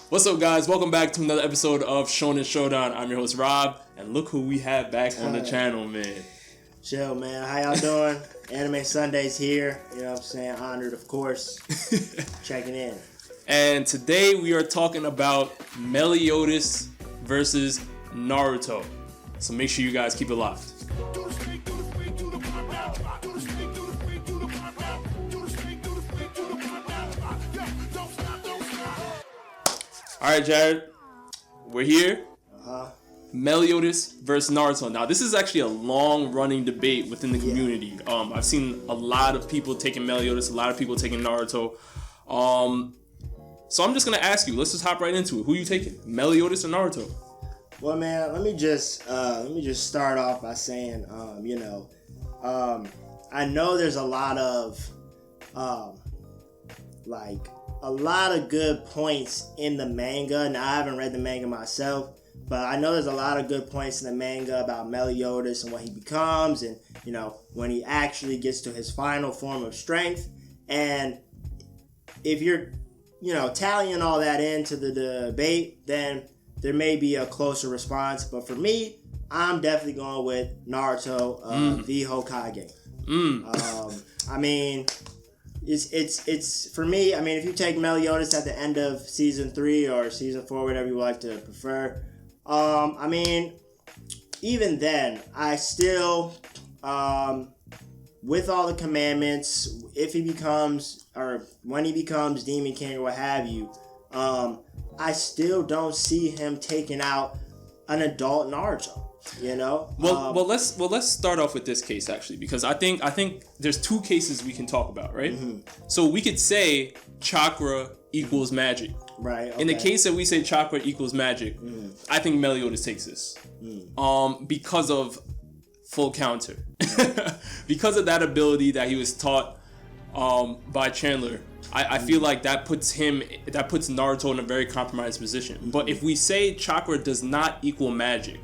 What's up, guys? Welcome back to another episode of Shonen Showdown. I'm your host, Rob, and look who we have back on the channel, man. Chill, man. How y'all doing? Anime Sunday's here. You know what I'm saying? Honored, of course. Checking in. And today we are talking about Meliodas versus Naruto. So make sure you guys keep it locked. Alright, Jared. We're here. Meliodas versus Naruto. Now, this is actually a long-running debate within the community. I've seen a lot of people taking Meliodas, a lot of people taking Naruto. So I'm just gonna ask you. Let's just hop right into it. Who you taking, Meliodas or Naruto? Well, man, let me just start off by saying, I know there's a lot of good points in the manga. Now, I haven't read the manga myself, but I know there's a lot of good points in the manga about Meliodas and what he becomes, and when he actually gets to his final form of strength. And if you're tallying all that into the debate, then there may be a closer response. But for me, I'm definitely going with Naruto, the Hokage. I mean, it's for me. I mean, if you take Meliodas at the end of season 3 or season 4, whatever you like to prefer, I mean, even then, I still, with all the commandments, if he becomes, or when he becomes Demon King or what have you, I still don't see him taking out an adult Naruto. Well, let's start off with this case actually, because I think there's two cases we can talk about, right? Mm-hmm. So we could say chakra equals magic. Right. Okay. In the case that we say chakra equals magic, I think Meliodas takes this. Because of full counter. Because of that ability that he was taught by Chandler. I feel like that puts Naruto in a very compromised position. But if we say chakra does not equal magic,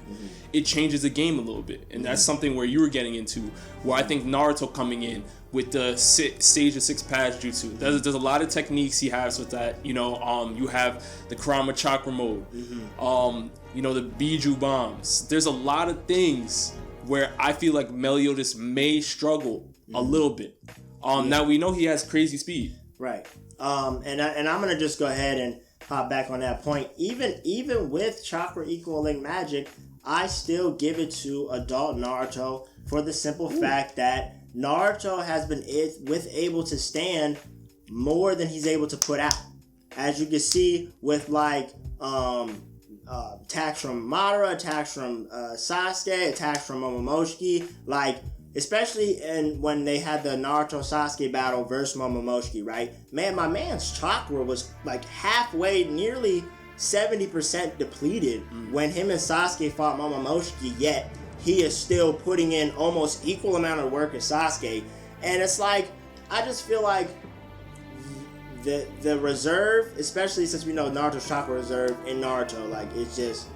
it changes the game a little bit. And that's something where you were getting into, where I think Naruto coming in with the stage of 6 paths jutsu. There's a lot of techniques he has with that. You have the kurama chakra mode. The vidIQ bombs. There's a lot of things where I feel like Meliodas may struggle a little bit. Now we know he has crazy speed. Right. And I'm gonna just go ahead and hop back on that point. Even with chakra equaling magic, I still give it to adult Naruto for the simple fact that Naruto has been able to stand more than he's able to put out. As you can see with attacks from Madara, attacks from Sasuke, attacks from Momomoshiki, especially when they had the Naruto Sasuke battle versus Momomoshiki, right? Man, my man's chakra was halfway, nearly 70% depleted when him and Sasuke fought Momomoshiki, yet he is still putting in almost equal amount of work as Sasuke. And it's I just feel like the reserve, especially since we know Naruto's chakra reserve in Naruto, it's just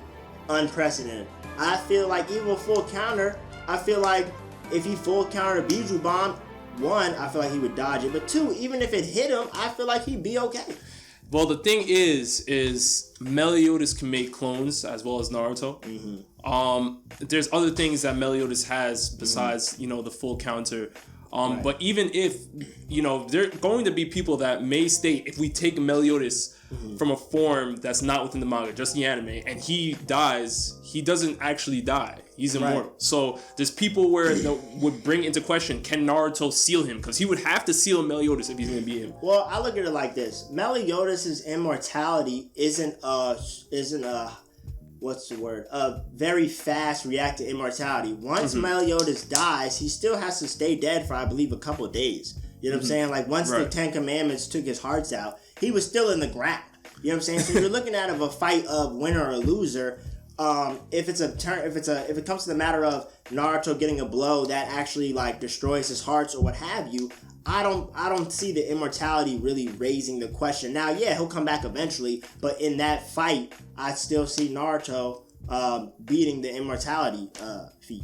unprecedented. I feel like even with full counter, I feel like if he full countered a vidIQ bomb, 1, I feel like he would dodge it. But 2, even if it hit him, I feel like he'd be okay. Well, the thing is Meliodas can make clones as well as Naruto. There's other things that Meliodas has besides, the full counter. Right. But even if, there are going to be people that may state, if we take Meliodas from a form that's not within the manga, just the anime, and he dies, he doesn't actually die. He's immortal. Right. So there's people where would bring into question, can Naruto seal him? Because he would have to seal Meliodas if he's going to be him. Well, I look at it like this. Meliodas' immortality isn't a very fast react to immortality. Once Meliodas dies, he still has to stay dead for, I believe, a couple of days. You know what I'm saying? Once the 10 Commandments took his hearts out, he was still in the ground. You know what I'm saying? So you're looking at a fight of winner or loser. If it comes to the matter of Naruto getting a blow that actually destroys his hearts or what have you, I don't see the immortality really raising the question. Now, yeah, he'll come back eventually, but in that fight, I still see Naruto beating the immortality feat.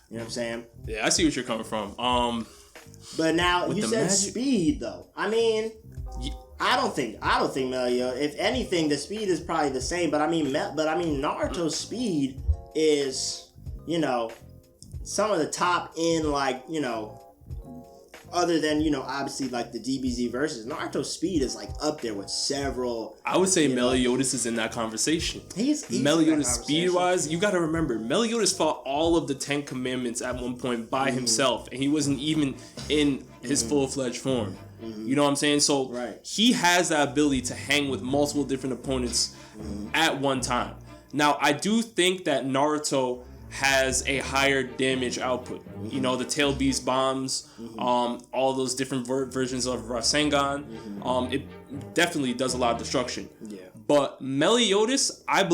You know what I'm saying? Yeah, I see what you're coming from. But now you said speed though. I mean, I don't think Meliodas. If anything, the speed is probably the same. But I mean, Naruto's speed is, you know, some of the top in, like, you know, other than, you know, obviously like the DBZ versus, Naruto's speed is like up there with several. I would say Meliodas is in that conversation. He's Meliodas speed wise, you got to remember, Meliodas fought all of the 10 Commandments at one point by himself, and he wasn't even in his full-fledged form. You know what I'm saying? So he has that ability to hang with multiple different opponents at one time. Now, I do think that Naruto has a higher damage output. You know, the tail beast bombs, all those different versions of rasengan. It definitely does a lot of destruction. Yeah. But Meliodas, I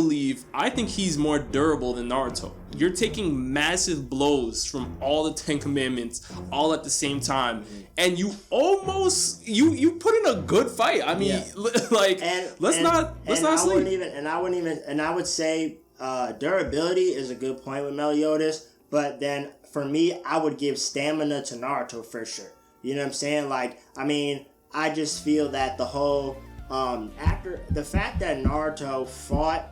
think he's more durable than Naruto. You're taking massive blows from all the 10 Commandments all at the same time, and you almost you put in a good fight. I mean, like, let's not sleep. I would say durability is a good point with Meliodas, but then for me, I would give stamina to Naruto for sure. You know what I'm saying? Like, I mean, I just feel that the whole after the fact that Naruto fought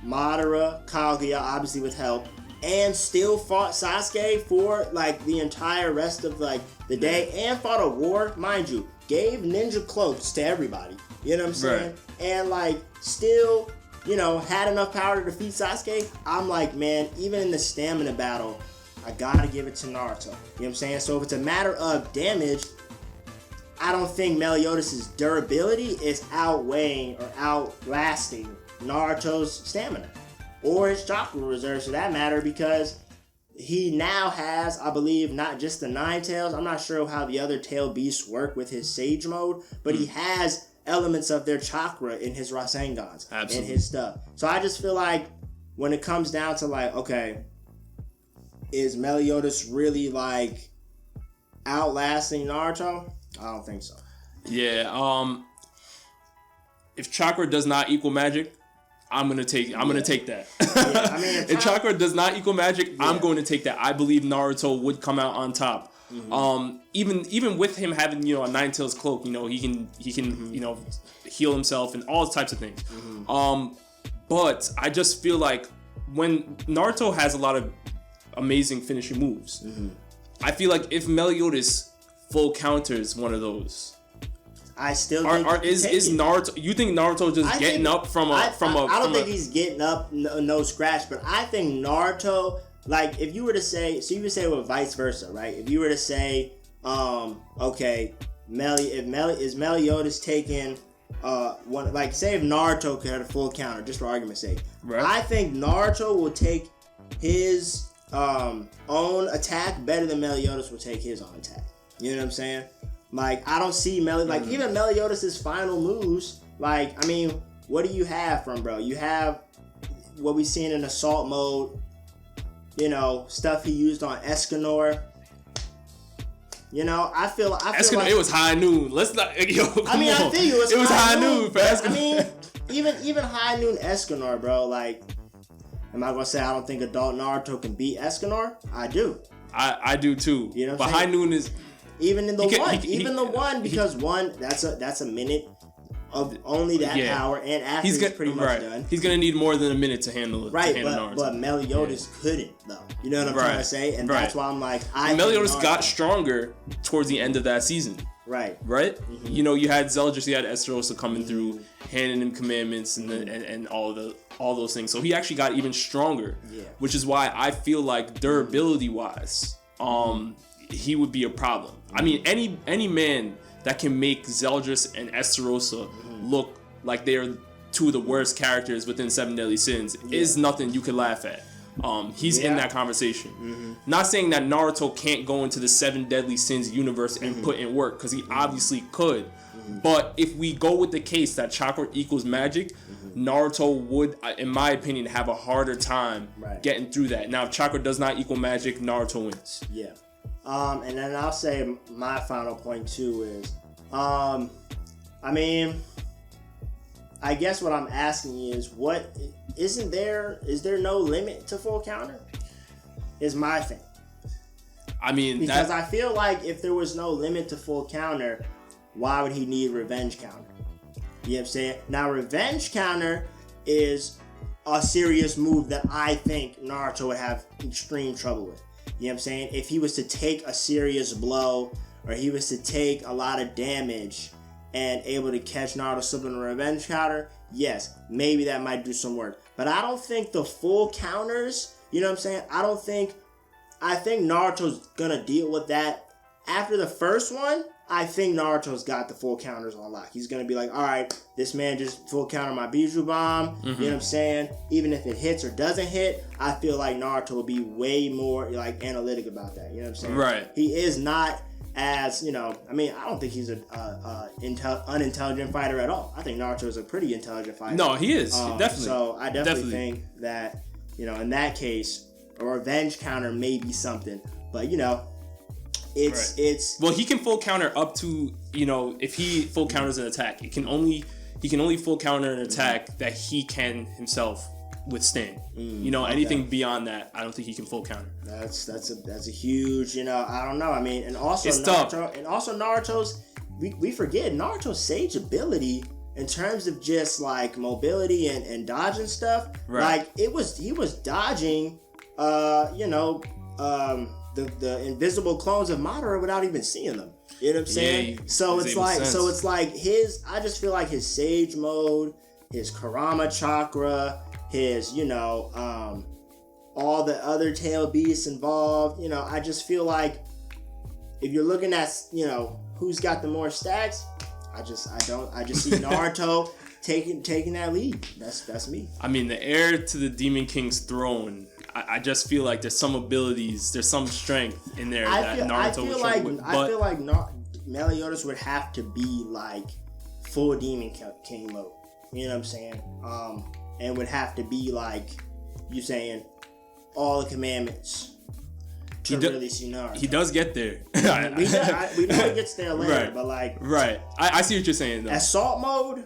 Madara, Kaguya, obviously with help, and still fought Sasuke for like the entire rest of like the day, and fought a war, mind you, gave ninja cloaks to everybody. You know what I'm saying? Right. And like still, you know, had enough power to defeat Sasuke. I'm like, man, even in the stamina battle, I gotta give it to Naruto. You know what I'm saying? So if it's a matter of damage, I don't think Meliodas' durability is outweighing or outlasting Naruto's stamina or his chakra reserves for that matter, because he now has, I believe, not just the 9 tails. I'm not sure how the other tail beasts work with his Sage mode, but he has elements of their chakra in his Rasengans and his stuff. So I just feel like when it comes down to like, okay, is Meliodas really like outlasting Naruto? I don't think so. Yeah. If chakra does not equal magic, I'm gonna take that. Yeah, I mean, if chakra does not equal magic, I'm going to take that. I believe Naruto would come out on top. Even with him having, you know, a 9 tails cloak, you know, he can you know, heal himself and all types of things. But I just feel like when Naruto has a lot of amazing finishing moves, I feel like if Meliodas full counters one of those, I still think is Naruto. You think Naruto just getting up from a? I don't think he's getting up no scratch, but I think Naruto. Like, if you were to say, so you would say with vice versa, right? If you were to say, okay, is Meliodas taking one, like, say if Naruto could have a full counter, just for argument's sake, right? I think Naruto will take his own attack better than Meliodas will take his own attack. You know what I'm saying? Like, I don't see like even Meliodas' final moves. Like, I mean, what do you have from bro? You have what we seen in assault mode. You know, stuff he used on Escanor. You know, I feel Escanor, like it was high noon. Let's not. Yo, come I mean, on. I think it was high noon for Escanor. I mean, even high noon Escanor, bro. Like, am I gonna say I don't think adult Naruto can beat Escanor? I do. I do too. You know, but high noon is even in the one because one that's a minute of only that power, and after he's pretty much done. He's gonna need more than a minute to handle it. Right, but Meliodas couldn't though. You know what I'm trying to say, and that's why I'm like, Meliodas got stronger towards the end of that season. Right. You know, you had Zeldris, you had Esterosa coming through, handing him commandments and all those things. So he actually got even stronger. Yeah. Which is why I feel like durability wise, he would be a problem. I mean, any man that can make Zeldris and Esterosa look like they're two of the worst characters within 7 Deadly Sins is nothing you could laugh at. He's in that conversation. Not saying that Naruto can't go into the 7 Deadly Sins universe and put in work, because he obviously could. But if we go with the case that chakra equals magic, Naruto would, in my opinion, have a harder time getting through that. Now, if chakra does not equal magic, Naruto wins. Yeah. And then I'll say my final point too is, I mean, I guess what I'm asking you is, is there no limit to full counter? Is my thing. I mean, because I feel like if there was no limit to full counter, why would he need revenge counter? You know what I'm saying? Now, revenge counter is a serious move that I think Naruto would have extreme trouble with. You know what I'm saying? If he was to take a serious blow, or he was to take a lot of damage and able to catch Naruto slipping a revenge counter, yes, maybe that might do some work. But I don't think the full counters, you know what I'm saying? I think Naruto's gonna deal with that. After the first one, I think Naruto's got the full counters on lock. He's gonna be like, all right, this man just full counter my Bijou Bomb. You know what I'm saying? Even if it hits or doesn't hit, I feel like Naruto will be way more like analytic about that. You know what I'm saying? Right. He is not as, you know, I mean, I don't think he's an unintelligent fighter at all. I think Naruto is a pretty intelligent fighter. No, he is. Definitely. So I definitely think that, you know, in that case, a revenge counter may be something. But, you know, it's well, he can full counter up to, you know, if he full counters an attack, he can only full counter an attack that he can himself withstand. You know, anything beyond that, I don't think he can full counter. That's a huge, you know, I don't know. I mean, and also it's Naruto, tough. And also Naruto's, we forget Naruto's Sage ability in terms of just like mobility and dodging stuff. Right. Like he was dodging, the invisible clones of Madara without even seeing them. You know what I'm saying? Yeah, so it's like I just feel like his Sage mode, his Kurama chakra, his, you know, all the other tail beasts involved, you know, I just feel like if you're looking at, you know, who's got the more stacks, I just see Naruto taking that lead. That's me. I mean, the heir to the Demon King's throne, I just feel like there's some abilities, there's some strength in there Naruto I feel like Meliodas would have to be like full Demon King mode. You know what I'm saying? And would have to be like you saying all the commandments to really see Naruto. He does get there. we know he gets there later, right. but like I see what you're saying though. Assault mode.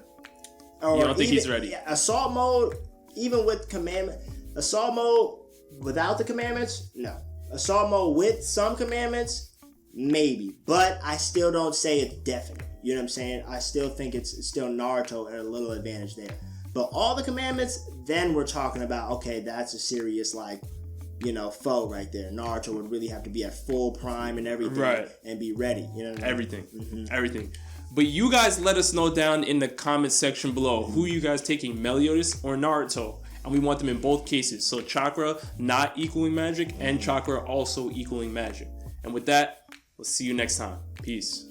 Or you don't think he's ready? Yeah, assault mode, even with commandment. Assault mode without the commandments, no. Assault mode with some commandments, maybe. But I still don't say it's definite. You know what I'm saying? I still think it's still Naruto at a little advantage there. But all the commandments, then we're talking about, okay, that's a serious, like, you know, foe right there. Naruto would really have to be at full prime and everything and be ready. You know what I mean? Everything. But you guys let us know down in the comment section below who you guys taking, Meliodas or Naruto. And we want them in both cases. So chakra not equaling magic and chakra also equaling magic. And with that, we'll see you next time. Peace.